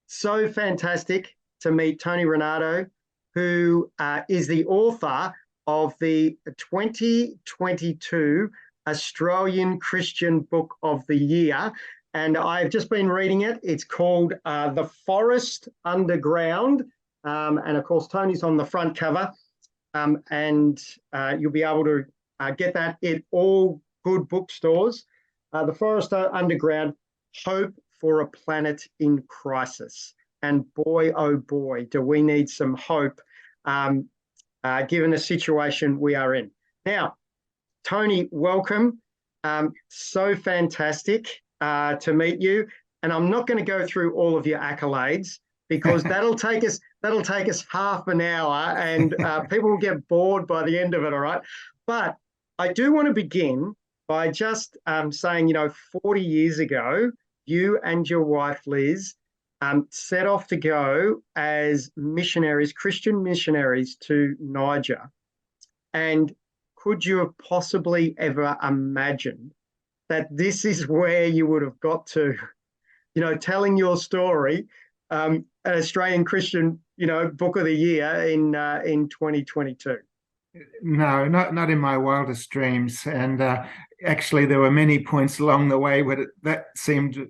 so fantastic to meet Tony Rinaudo, who is the author of the 2022 Australian Christian Book of the Year. And I've just been reading it. It's called The Forest Underground. And of course, Tony's on the front cover. And you'll be able to get that at all good bookstores. The Forest Underground, Hope for a Planet in Crisis. And boy, oh boy, do we need some hope given the situation we are in. Now, Tony, welcome. So fantastic to meet you. And I'm not going to go through all of your accolades because that'll take us half an hour and people will get bored by the end of it, all right? But I do want to begin by just saying, 40 years ago, you and your wife, Liz, set off to go as missionaries, Christian missionaries to Niger. And could you have possibly ever imagined that this is where you would have got to, telling your story, an Australian Christian, Book of the Year in 2022? No, not in my wildest dreams. And actually, there were many points along the way where that seemed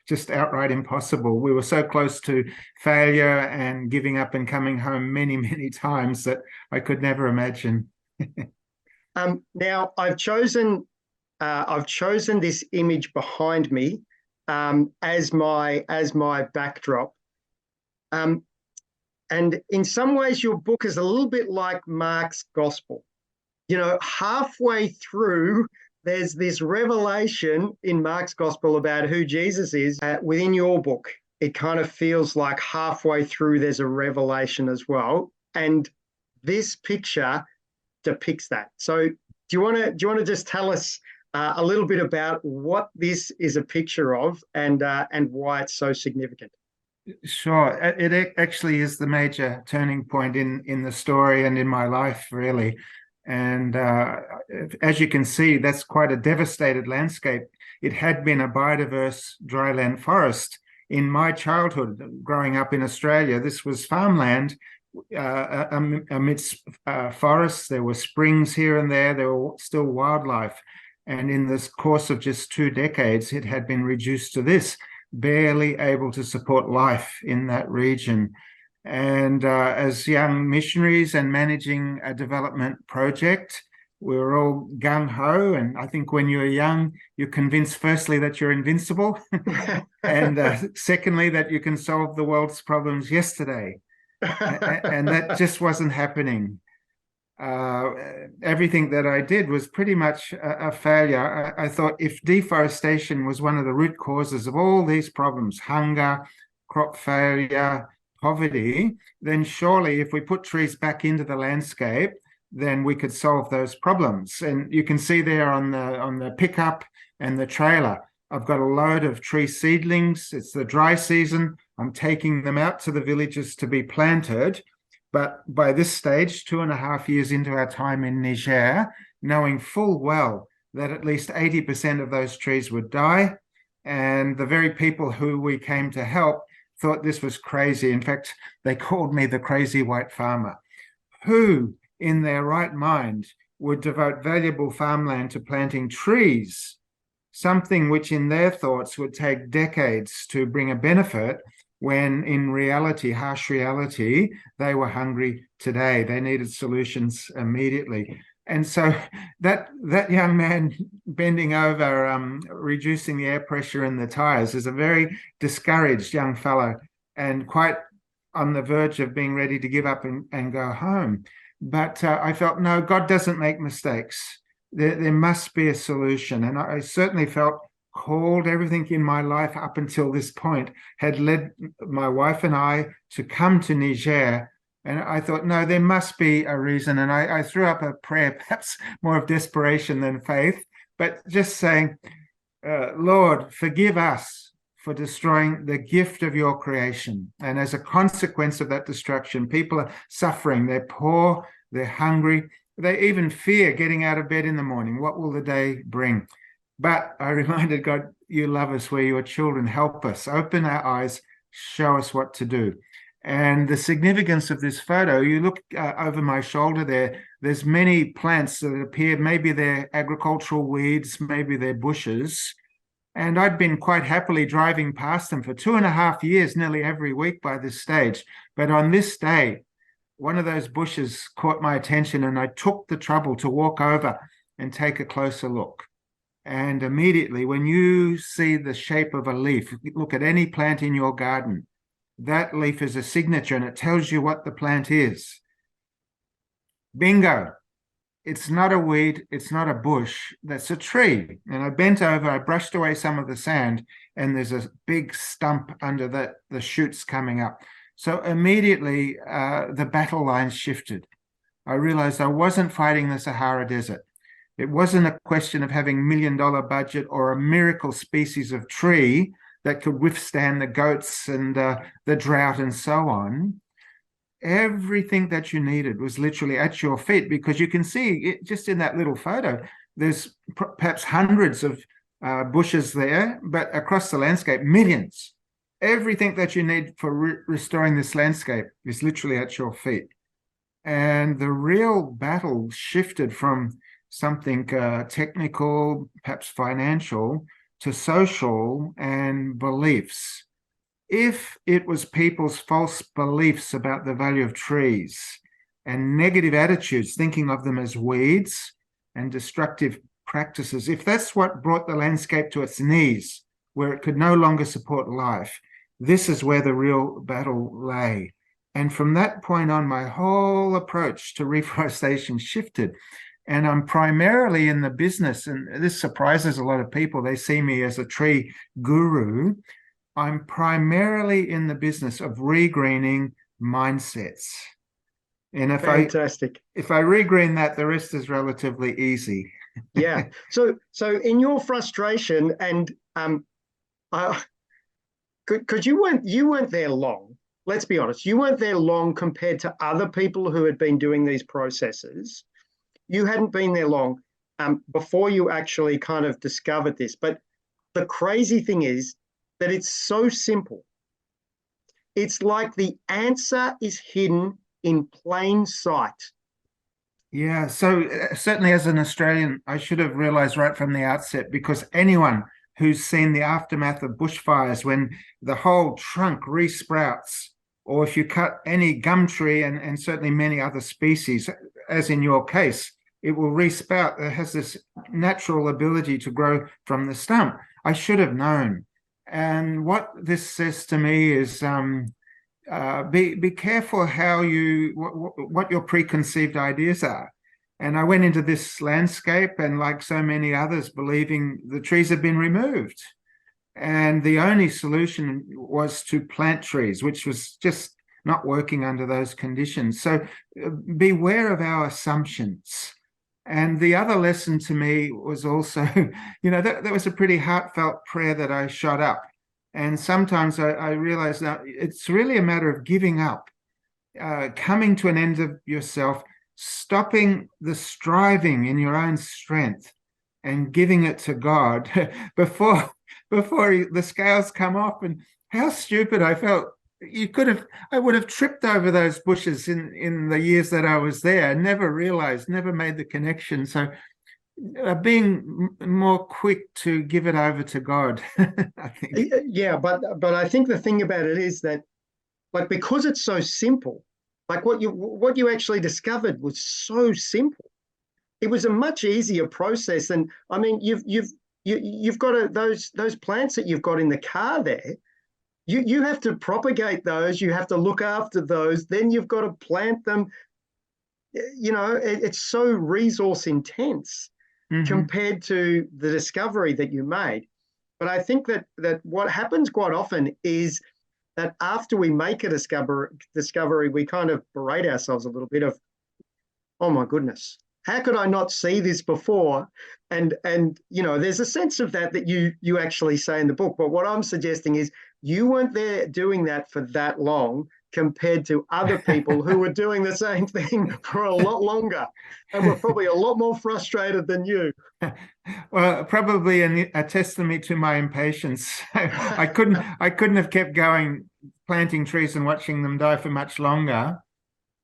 just outright impossible. We were so close to failure and giving up and coming home many, many times that I could never imagine. Now, I've chosen this image behind me as my backdrop. And in some ways, your book is a little bit like Mark's gospel. Halfway through, there's this revelation in Mark's gospel about who Jesus is. Within your book, it kind of feels like halfway through, there's a revelation as well. And this picture depicts that. So do you want to just tell us a little bit about what this is a picture of and why it's so significant? Sure. It actually is the major turning point in the story and in my life, really. And as you can see, that's quite a devastated landscape. It had been a biodiverse dryland forest. In my childhood, growing up in Australia, this was farmland amidst forests. There were springs here and there were still wildlife. And in this course of just 2 decades, it had been reduced to this, barely able to support life in that region. And as young missionaries and managing a development project, we were all gung-ho. And I think when you're young, you're convinced firstly that you're invincible. And secondly, that you can solve the world's problems yesterday. And that just wasn't happening. Everything that I did was pretty much a failure. I thought if deforestation was one of the root causes of all these problems, hunger, crop failure, poverty, then surely if we put trees back into the landscape, then we could solve those problems. And you can see there on the pickup and the trailer, I've got a load of tree seedlings. It's the dry season. I'm taking them out to the villages to be planted. But by this stage, 2.5 years into our time in Niger, knowing full well that at least 80% of those trees would die, and the very people who we came to help thought this was crazy. In fact, they called me the crazy white farmer. Who in their right mind would devote valuable farmland to planting trees, something which in their thoughts would take decades to bring a benefit, when in reality, harsh reality, they were hungry today. They needed solutions immediately. And so that young man bending over, reducing the air pressure in the tires, is a very discouraged young fellow and quite on the verge of being ready to give up and go home. But I felt, no, God doesn't make mistakes. There must be a solution. And I certainly felt called. Everything in my life up until this point had led my wife and I to come to Niger. And I thought, no, there must be a reason. And I threw up a prayer, perhaps more of desperation than faith, but just saying, Lord, forgive us for destroying the gift of your creation. And as a consequence of that destruction, people are suffering. They're poor, they're hungry. They even fear getting out of bed in the morning. What will the day bring? But I reminded God, you love us, we're your children. Help us, open our eyes, show us what to do. And the significance of this photo, you look over my shoulder there, there's many plants that appear, maybe they're agricultural weeds, maybe they're bushes. And I'd been quite happily driving past them for 2.5 years, nearly every week by this stage. But on this day, one of those bushes caught my attention, and I took the trouble to walk over and take a closer look. And immediately, when you see the shape of a leaf, look at any plant in your garden, that leaf is a signature and it tells you what the plant is. Bingo. It's not a weed, it's not a bush, that's a tree. And I bent over, I brushed away some of the sand, and there's a big stump under the shoots coming up. So immediately the battle lines shifted. I realized I wasn't fighting the Sahara Desert. It wasn't a question of having $1 million budget or a miracle species of tree that could withstand the goats and the drought and so on. Everything that you needed was literally at your feet, because you can see it just in that little photo. There's perhaps hundreds of bushes there, but across the landscape, millions. Everything that you need for restoring this landscape is literally at your feet. And the real battle shifted from something technical, perhaps financial, to social and beliefs. If it was people's false beliefs about the value of trees and negative attitudes, thinking of them as weeds and destructive practices, if that's what brought the landscape to its knees, where it could no longer support life, this is where the real battle lay. And from that point on, my whole approach to reforestation shifted. And I'm primarily in the business, and this surprises a lot of people. They see me as a tree guru. I'm primarily in the business of regreening mindsets. And if Fantastic. if I regreen that, the rest is relatively easy. Yeah. So in your frustration, and because you weren't there long. Let's be honest, you weren't there long compared to other people who had been doing these processes. You hadn't been there long before you actually kind of discovered this. But the crazy thing is that it's so simple. It's like the answer is hidden in plain sight. Yeah, so certainly as an Australian, I should have realized right from the outset, because anyone who's seen the aftermath of bushfires, when the whole trunk resprouts, or if you cut any gum tree and certainly many other species, as in your case, it will resprout. It has this natural ability to grow from the stump. I should have known. And what this says to me is be careful how what your preconceived ideas are. And I went into this landscape, and like so many others, believing the trees had been removed. And the only solution was to plant trees, which was just not working under those conditions. So beware of our assumptions. And the other lesson to me was also, that was a pretty heartfelt prayer that I shot up. And sometimes I realize now it's really a matter of giving up, coming to an end of yourself, stopping the striving in your own strength and giving it to God before the scales come off. And how stupid I felt. I would have tripped over those bushes in the years that I was there. Never realized, never made the connection. So being more quick to give it over to God, I think. Yeah, but I think the thing about it is that, like, because it's so simple, like what you actually discovered was so simple. It was a much easier process. And I mean, you've got those plants that you've got in the car there. You have to propagate those. You have to look after those. Then you've got to plant them. It's so resource intense compared to the discovery that you made. But I think that what happens quite often is that after we make a discovery, we kind of berate ourselves a little bit of, oh my goodness, how could I not see this before? And there's a sense of that you actually say in the book. But what I'm suggesting is you weren't there doing that for that long compared to other people who were doing the same thing for a lot longer and were probably a lot more frustrated than you. Well, probably a testimony to my impatience. I couldn't have kept going planting trees and watching them die for much longer.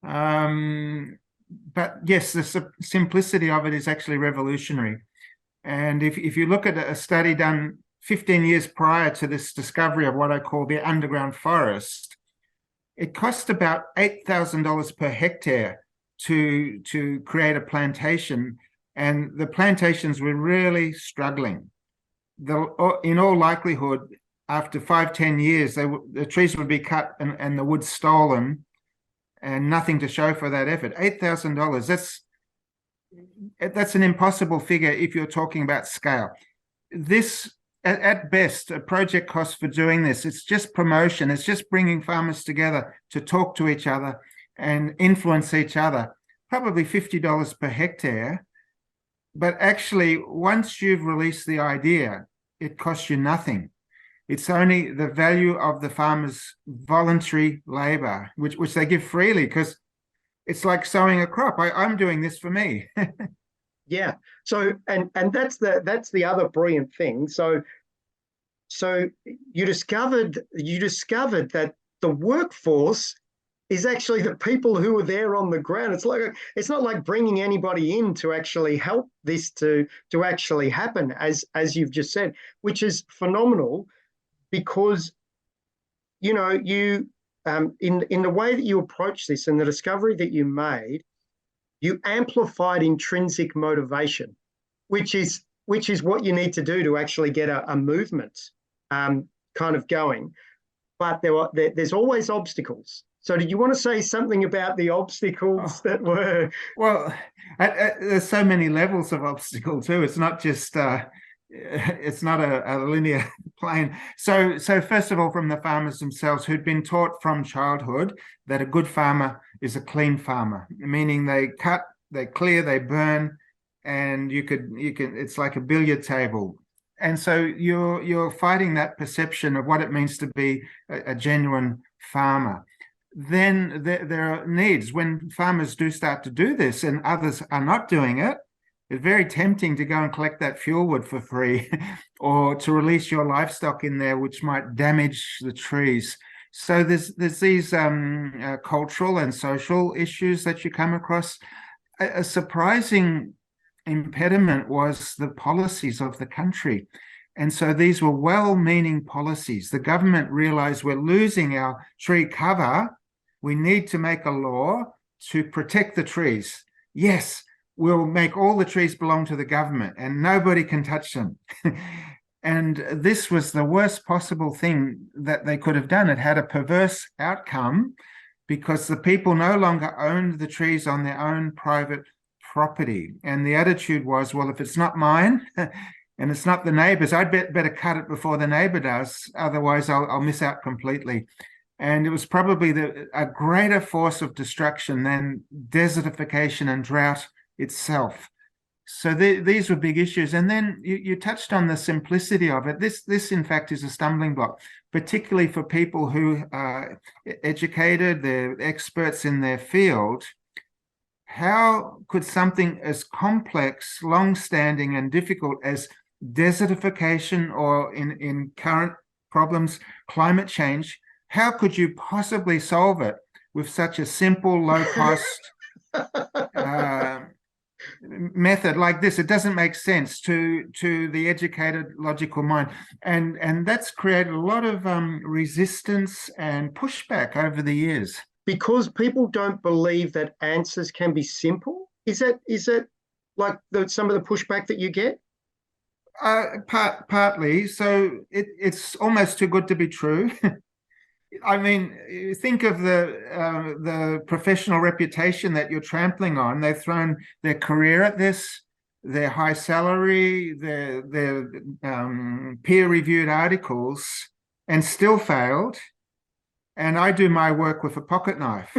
But yes, the simplicity of it is actually revolutionary. And if you look at a study done 15 years prior to this discovery of what I call the underground forest, it cost about $8,000 per hectare to create a plantation, and the plantations were really struggling. In all likelihood, after 5-10 years, the trees would be cut and the wood stolen, and nothing to show for that effort. $8,000, that's an impossible figure if you're talking about scale. This, at best, a project cost for doing this, it's just promotion. It's just bringing farmers together to talk to each other and influence each other, probably $50 per hectare. But actually, once you've released the idea, it costs you nothing. It's only the value of the farmers' voluntary labor, which they give freely, because it's like sowing a crop. I'm doing this for me. Yeah. So and that's the other brilliant thing. So you discovered that the workforce is actually the people who are there on the ground. It's not like bringing anybody in to actually help this to actually happen, as you've just said, which is phenomenal, because you in the way that you approach this and the discovery that you made, you amplified intrinsic motivation, which is what you need to do to actually get a movement kind of going. But there's always obstacles. So did you want to say something about the obstacles that were? Well, there's so many levels of obstacle too. It's not just it's not a linear plane. So first of all, from the farmers themselves, who'd been taught from childhood that a good farmer is a clean farmer, meaning they cut, they clear, they burn, and you can it's like a billiard table. And so you're fighting that perception of what it means to be a genuine farmer. Then there are needs. When farmers do start to do this and others are not doing it, it's very tempting to go and collect that fuel wood for free or to release your livestock in there, which might damage the trees. So there's these cultural and social issues that you come across. A surprising impediment was the policies of the country. And so these were well-meaning policies. The government realized we're losing our tree cover. We need to make a law to protect the trees. Yes, we'll make all the trees belong to the government and nobody can touch them. And this was the worst possible thing that they could have done. It had a perverse outcome because the people no longer owned the trees on their own private property. And the attitude was, well, if it's not mine and it's not the neighbor's, I'd better cut it before the neighbor does. Otherwise, I'll miss out completely. And it was probably a greater force of destruction than desertification and drought itself. So these were big issues. And then you touched on the simplicity of it. This in fact is a stumbling block, particularly for people who are educated, they're experts in their field. How could something as complex, long-standing and difficult as desertification, or in current problems, climate change, how could you possibly solve it with such a simple, low-cost method like this? It doesn't make sense to the educated, logical mind, and that's created a lot of resistance and pushback over the years. Because people don't believe that answers can be simple. Is that like some of the pushback that you get? Partly. So it's almost too good to be true. I mean, think of the professional reputation that you're trampling on. They've thrown their career at this, their high salary, their peer-reviewed articles, and still failed. And I do my work with a pocket knife.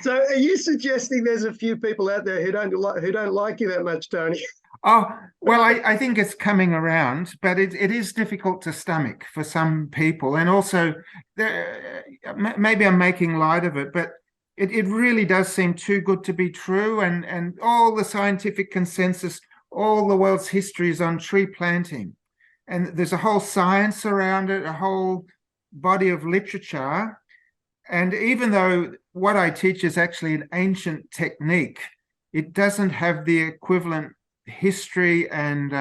So are you suggesting there's a few people out there who don't like you that much, Tony? Oh, well, I think it's coming around, but it is difficult to stomach for some people. And also, maybe I'm making light of it, but it really does seem too good to be true. And all the scientific consensus, all the world's history is on tree planting. And there's a whole science around it, a whole body of literature. And even though what I teach is actually an ancient technique, it doesn't have the equivalent history and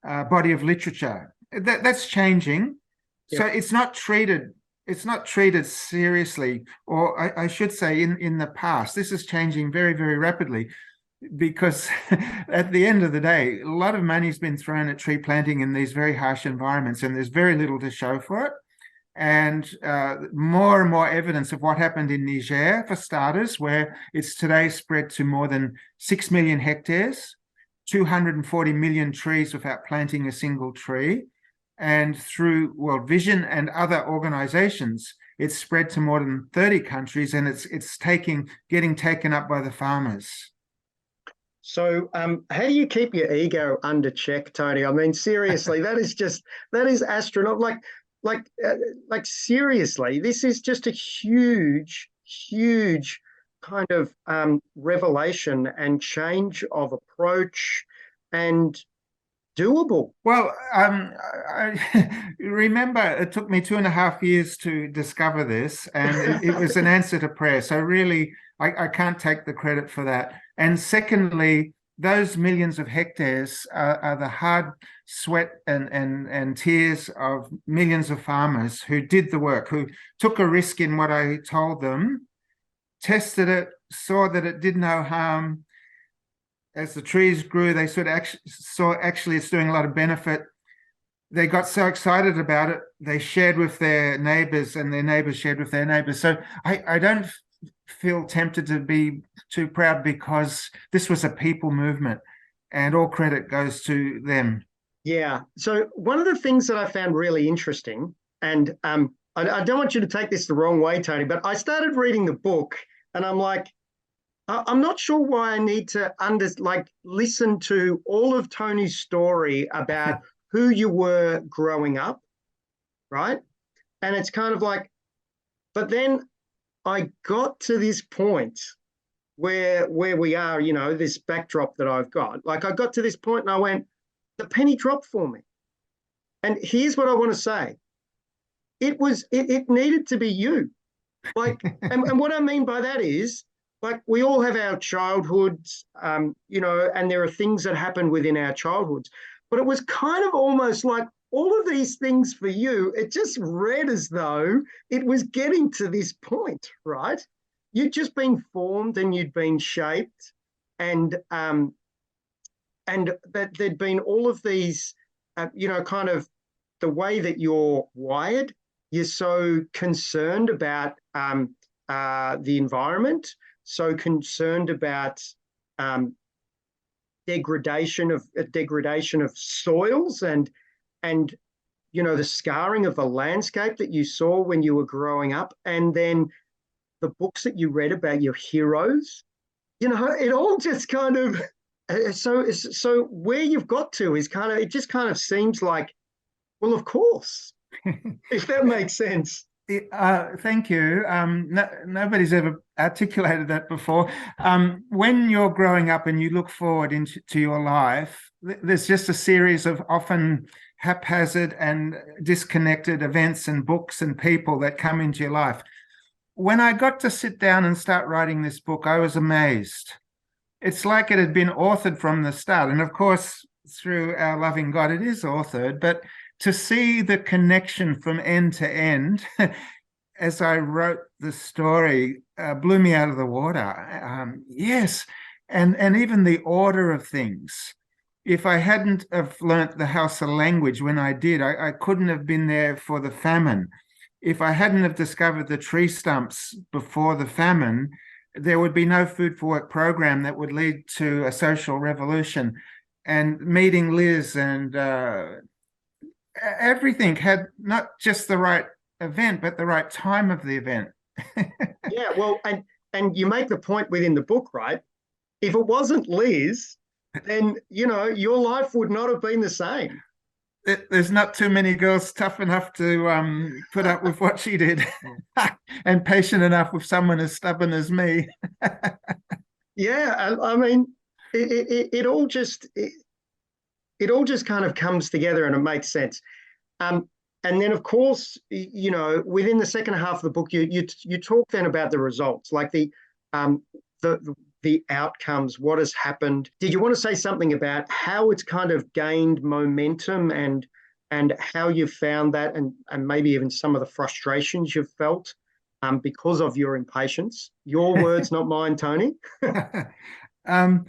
body of literature. That's changing. So Yep. it's not treated seriously, or I should say in the past. This is changing very, very rapidly because at the end of the day, a lot of money's been thrown at tree planting in these very harsh environments, and there's very little to show for it. And more and more evidence of what happened in Niger, for starters, where it's today spread to more than 6 million hectares, 240 million trees without planting a single tree. And through World Vision and other organizations, it's spread to more than 30 countries, and it's getting taken up by the farmers. So, how do you keep your ego under check, Tony? I mean, seriously, that is astronaut. Like, uh, like seriously, this is just a huge, huge kind of revelation and change of approach and doable. Well, I remember it took me 2.5 years to discover this, and it was an answer to prayer. So really, I can't take the credit for that. And secondly, those millions of hectares are the hard sweat and tears of millions of farmers who did the work, who took a risk in what I told them, tested it, saw that it did no harm. As the trees grew, they sort of actually it's doing a lot of benefit. They got so excited about it, they shared with their neighbors, and their neighbors shared with their neighbors. So I don't feel tempted to be too proud, because this was a people movement, and all credit goes to them. Yeah. So one of the things that I found really interesting, and I don't want you to take this the wrong way, Tony, but I started reading the book, and I'm like, I'm not sure why I need to listen to all of Tony's story about who you were growing up, right? And it's kind of like, but then I got to this point where we are, this backdrop that I've got. Like, I got to this point and I went, the penny dropped for me. And here's what I want to say. It needed to be you. Like, and what I mean by that is, like, we all have our childhoods, and there are things that happen within our childhoods. But it was kind of almost like all of these things for you, it just read as though it was getting to this point, right? You'd just been formed and you'd been shaped, and that there'd been all of these, kind of the way that you're wired. You're so concerned about the environment, so concerned about degradation of soils, and the scarring of the landscape that you saw when you were growing up, and then the books that you read about your heroes. It all just kind of so where you've got to is kind of, it just kind of seems like, well, of course, if that makes sense. Thank you. Nobody's ever articulated that before. When you're growing up and you look forward into your life, there's just a series of often haphazard and disconnected events and books and people that come into your life. When I got to sit down and start writing this book, I was amazed. It's like it had been authored from the start. And of course, through our loving God, it is authored, but to see the connection from end to end as I wrote the story blew me out of the water. Yes, and even the order of things. If I hadn't have learnt the Hausa language when I did, I couldn't have been there for the famine. If I hadn't have discovered the tree stumps before the famine, there would be no food for work program that would lead to a social revolution. And meeting Liz and everything had not just the right event, but the right time of the event. Yeah, well, and you make the point within the book, right? If it wasn't Liz, then your life would not have been the same. There's not too many girls tough enough to put up with what she did, and patient enough with someone as stubborn as me. Yeah, I mean, it all just it all just kind of comes together and it makes sense. Um, and then, of course, you know, within the second half of the book, you talk then about the results, like um, the outcomes, what has happened. Did you want to say something about how it's kind of gained momentum and how you found that, and maybe even some of the frustrations you've felt because of your impatience? Your words, not mine, Tony. um,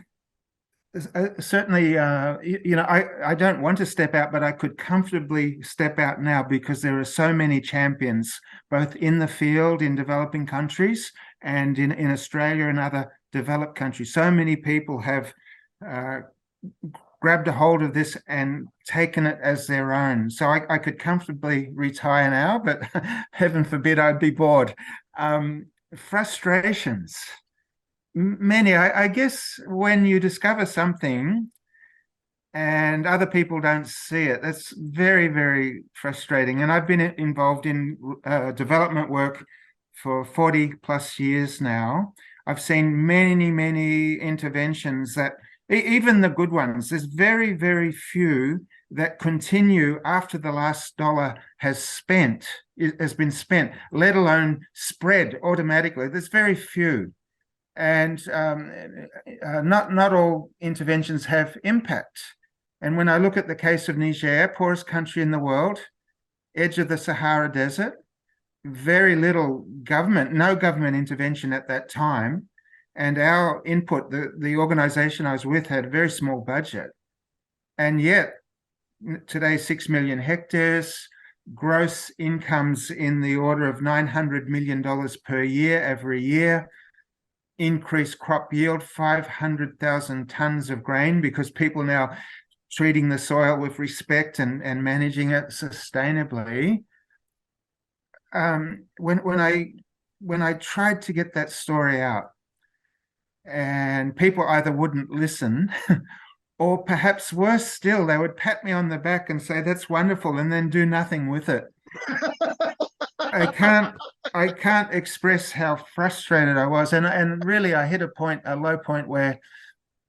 Certainly, you know, I don't want to step out, but I could comfortably step out now because there are so many champions, both in the field in developing countries and in Australia and other developed countries. So many people have grabbed a hold of this and taken it as their own. So I could comfortably retire now, but heaven forbid I'd be bored. Frustrations. Many, I guess, when you discover something and other people don't see it, that's very, very frustrating. And I've been involved in development work for 40 plus years now. I've seen many, many interventions that, even the good ones, there's very, very few that continue after the last dollar has been spent, let alone spread automatically. There's very few. And not all interventions have impact. And when I look at the case of Niger, poorest country in the world, edge of the Sahara Desert, very little government, no government intervention at that time. And our input, the organization I was with had a very small budget. And yet, today, 6 million hectares, gross incomes in the order of $900 million per year every year, increased crop yield, 500,000 tons of grain, because people now treating the soil with respect and managing it sustainably. When I tried to get that story out, and people either wouldn't listen, or perhaps worse still, they would pat me on the back and say, "That's wonderful," and then do nothing with it. I can't express how frustrated I was, and really I hit a low point where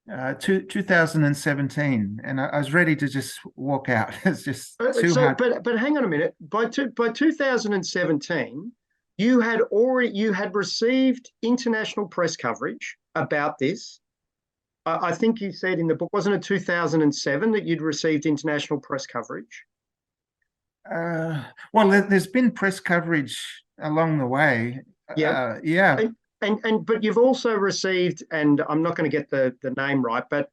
2017, and I was ready to just walk out. It's just too hard. But hang on a minute. By 2017, you had received international press coverage about this. I think you said in the book, wasn't it 2007 that you'd received international press coverage? Well, there's been press coverage along the way. Yeah. Yeah. But you've also received, and I'm not going to get the name right, but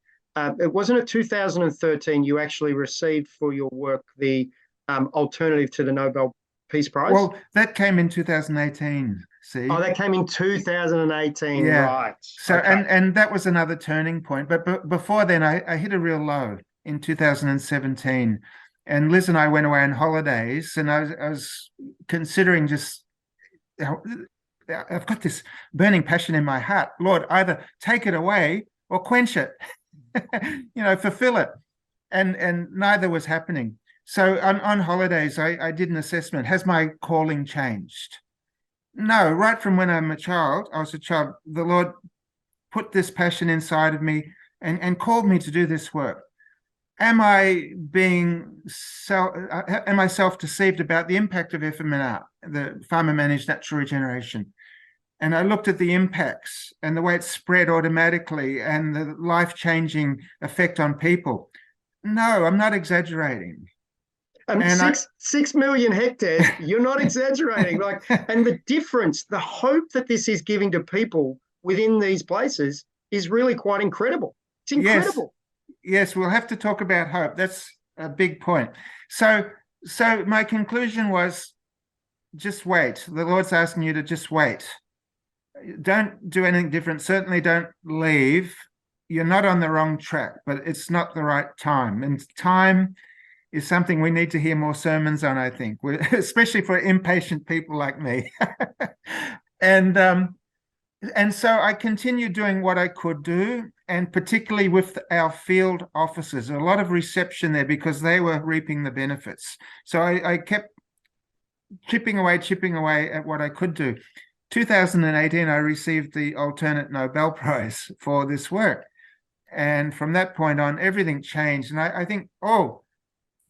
it wasn't it 2013 you actually received for your work the alternative to the Nobel Peace Prize? Well, that came in 2018. See? Oh, that came in 2018, Yeah. right? So okay. and that was another turning point. But before then, I hit a real low in 2017. And Liz and I went away on holidays, and I was considering just, I've got this burning passion in my heart. Lord, either take it away or quench it, fulfill it. And neither was happening. So on holidays, I did an assessment. Has my calling changed? No, right from when I was a child, the Lord put this passion inside of me and called me to do this work. Am I self-deceived about the impact of FMNR, the farmer managed natural regeneration? And I looked at the impacts and the way it spread automatically and the life-changing effect on people. No, I'm not exaggerating. And 6 million hectares, you're not exaggerating. And the difference, the hope that this is giving to people within these places is really quite incredible. It's incredible. Yes, we'll have to talk about hope. That's a big point. So my conclusion was, just wait. The Lord's asking you to just wait. Don't do anything different. Certainly don't leave. You're not on the wrong track, but it's not the right time. And time is something we need to hear more sermons on, I think, especially for impatient people like me. And so I continued doing what I could do, and particularly with our field officers, a lot of reception there because they were reaping the benefits. So I kept chipping away at what I could do. 2018, I received the alternate Nobel Prize for this work. And from that point on, everything changed. And I think, oh,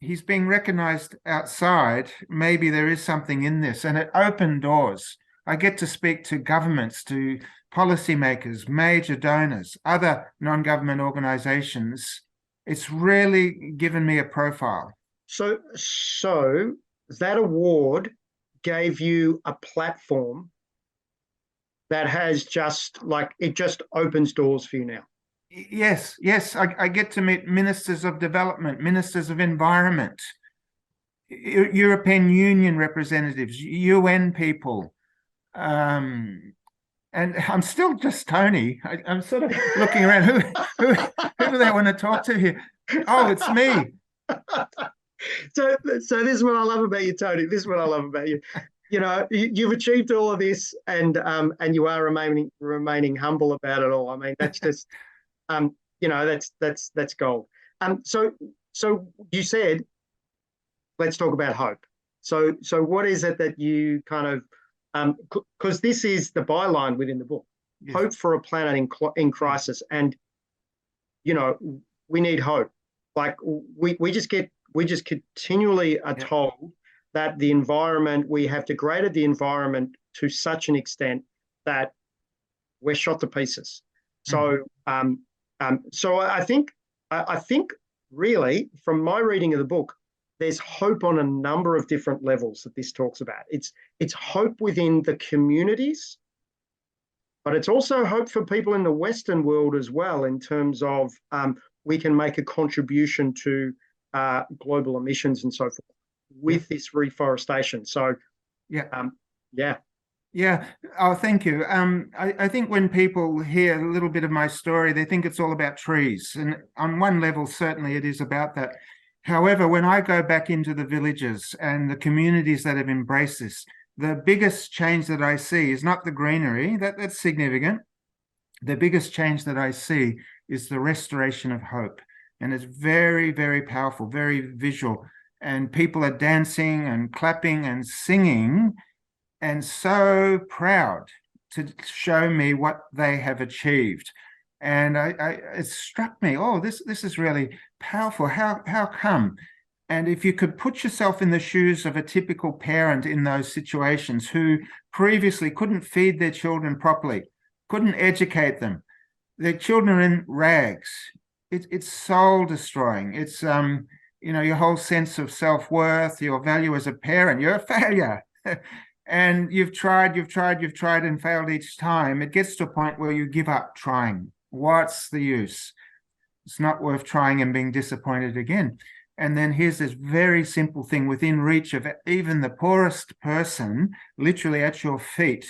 he's being recognized outside. Maybe there is something in this. And it opened doors. I get to speak to governments, to policymakers, major donors, other non-government organizations. It's really given me a profile. So that award gave you a platform that has just like, it just opens doors for you now. Yes, I get to meet ministers of development, ministers of environment, European Union representatives, UN people. And I'm still just Tony. I'm sort of looking around. Who do they want to talk to here? Oh, it's me. So this is what I love about you, Tony. This is what I love about you. You know, you've achieved all of this, and you are remaining humble about it all. I mean, that's just you know, that's gold. So you said, let's talk about hope. So what is it that you kind of because this is the byline within the book, yes. Hope for a planet in crisis, and you know, we need hope. Like we just continually are told that the environment, we have degraded the environment to such an extent that we're shot to pieces. So so I think really, from my reading of the book, there's hope on a number of different levels that this talks about. It's hope within the communities, but it's also hope for people in the Western world as well, in terms of we can make a contribution to global emissions and so forth with this reforestation. So yeah. Oh, thank you. I think when people hear a little bit of my story, they think it's all about trees. And on one level, certainly it is about that. However, when I go back into the villages and the communities that have embraced this, the biggest change that I see is not the greenery, that's significant. The biggest change that I see is the restoration of hope. And it's very, very powerful, very visual. And people are dancing and clapping and singing and so proud to show me what they have achieved. And it struck me, oh, this is really powerful. How come? And if you could put yourself in the shoes of a typical parent in those situations who previously couldn't feed their children properly, couldn't educate them, their children are in rags. It's soul destroying. It's you know, your whole sense of self-worth, your value as a parent, you're a failure. And you've tried and failed each time. It gets to a point where you give up trying. What's the use? It's not worth trying and being disappointed again. And then here's this very simple thing within reach of even the poorest person, literally at your feet.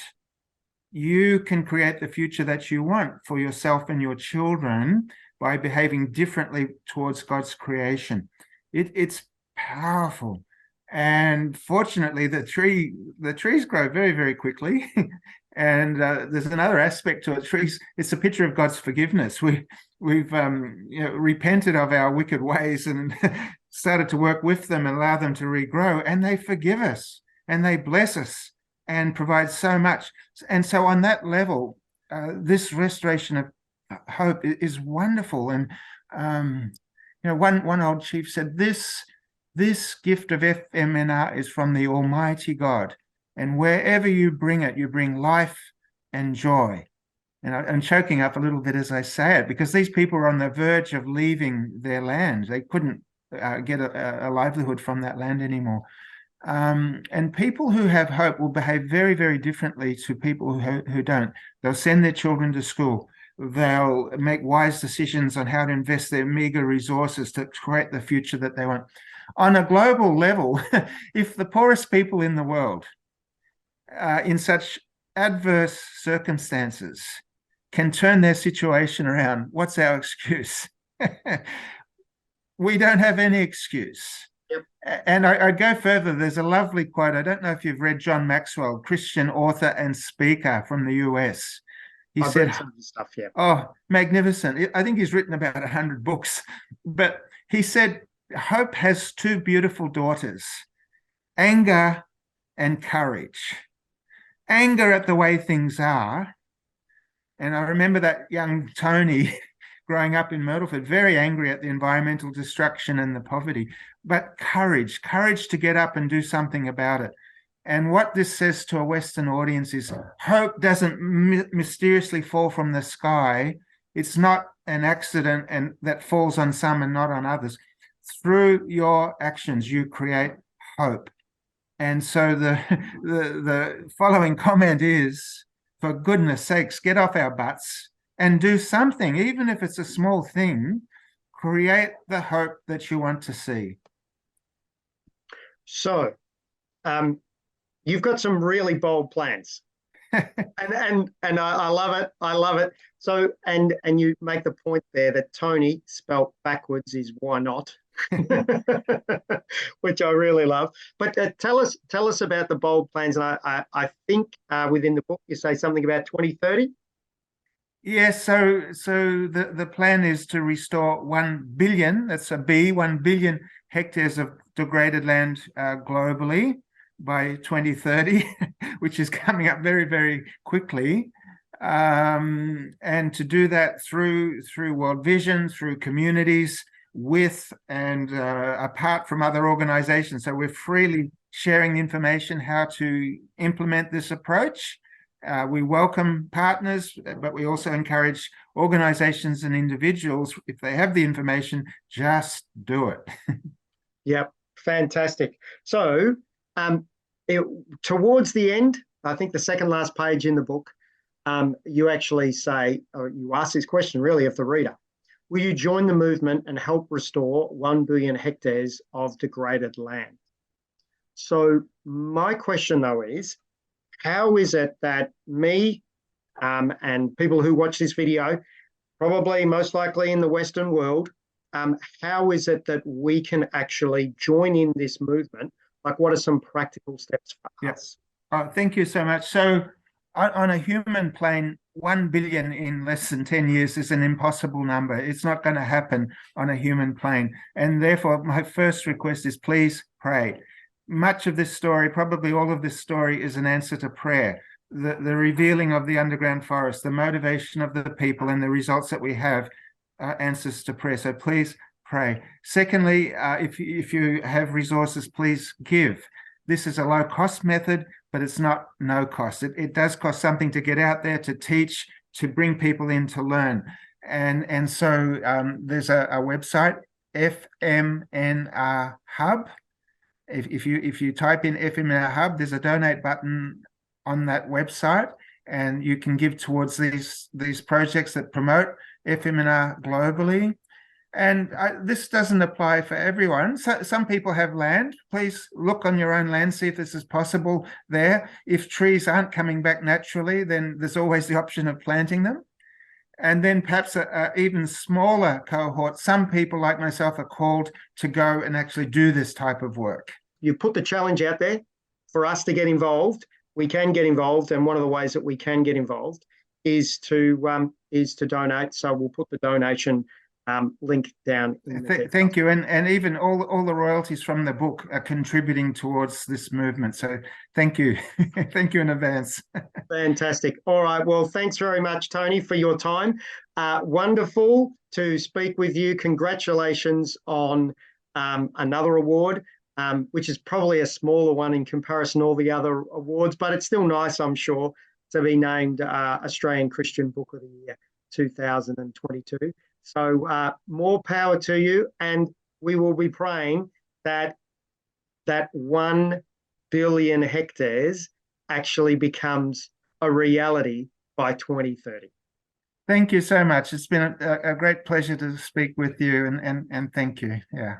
You can create the future that you want for yourself and your children by behaving differently towards God's creation. It's powerful. And fortunately, the trees grow very, very quickly. And there's another aspect to it. Trees, it's a picture of God's forgiveness. We've you know, repented of our wicked ways and started to work with them and allow them to regrow. And they forgive us and they bless us and provide so much. And so on that level, this restoration of hope is wonderful. And you know, one old chief said, this gift of FMNR is from the Almighty God, and wherever you bring it, you bring life and joy. And I'm choking up a little bit as I say it, because these people are on the verge of leaving their land. They couldn't get a livelihood from that land anymore. And people who have hope will behave very, very differently to people who don't. They'll send their children to school. They'll make wise decisions on how to invest their meager resources to create the future that they want. On a global level, if the poorest people in the world, in such adverse circumstances, can turn their situation around, what's our excuse? We don't have any excuse. Yep. And I'd go further. There's a lovely quote. I don't know if you've read John Maxwell, Christian author and speaker from the US. I've read some of his stuff, yeah. Oh, magnificent. I think he's written about 100 books. But he said, hope has two beautiful daughters, anger and courage. Anger at the way things are. And I remember that young Tony growing up in Myrtleford, very angry at the environmental destruction and the poverty, but courage to get up and do something about it. And what this says to a Western audience is hope doesn't mysteriously fall from the sky. It's not an accident and that falls on some and not on others. Through your actions, you create hope. And so the following comment is, for goodness sakes, get off our butts and do something, even if it's a small thing. Create the hope that you want to see. So, you've got some really bold plans, and I love it. I love it. So, and you make the point there that Tony spelt backwards is why not, which I really love. But tell us about the bold plans. And I think within the book you say something about 2030. Yes, so the plan is to restore 1 billion, that's a B, 1 billion hectares of degraded land globally by 2030, which is coming up very, very quickly. And to do that through World Vision, through communities, with and apart from other organizations. So we're freely sharing the information how to implement this approach. We welcome partners, but we also encourage organizations and individuals, if they have the information, just do it. Yep, fantastic. So towards the end, I think the second last page in the book, you actually say, or you ask this question really of the reader, will you join the movement and help restore 1 billion hectares of degraded land? So my question though is, how is it that me and people who watch this video, probably most likely in the Western world, how is it that we can actually join in this movement? Like, what are some practical steps for us? Thank you so much. So on a human plane, 1 billion in less than 10 years is an impossible number. It's not going to happen on a human plane. And therefore, my first request is please pray. Much of this story, probably all of this story, is an answer to prayer. The revealing of the underground forest, the motivation of the people, and the results that we have are answers to prayer. So please pray. Secondly, if you have resources, please give. This is a low-cost method, but it's not no cost. It does cost something to get out there, to teach, to bring people in to learn. And so there's a website, FMNR Hub. If you type in FMNR Hub, there's a donate button on that website, and you can give towards these projects that promote FMNR globally. And this doesn't apply for everyone. So, some people have land. Please look on your own land, see if this is possible there. If trees aren't coming back naturally, then there's always the option of planting them. And then perhaps a even smaller cohort. Some people like myself are called to go and actually do this type of work. You put the challenge out there for us to get involved. We can get involved, and one of the ways that we can get involved is to donate. So we'll put the donation link down in the Thank you. And even all the royalties from the book are contributing towards this movement. So thank you. Thank you in advance. Fantastic. All right. Well, thanks very much, Tony, for your time. Wonderful to speak with you. Congratulations on another award, which is probably a smaller one in comparison to all the other awards, but it's still nice, I'm sure, to be named Australian Christian Book of the Year 2022. So more power to you, and we will be praying that 1 billion hectares actually becomes a reality by 2030. Thank you so much. It's been a great pleasure to speak with you, and thank you. Yeah.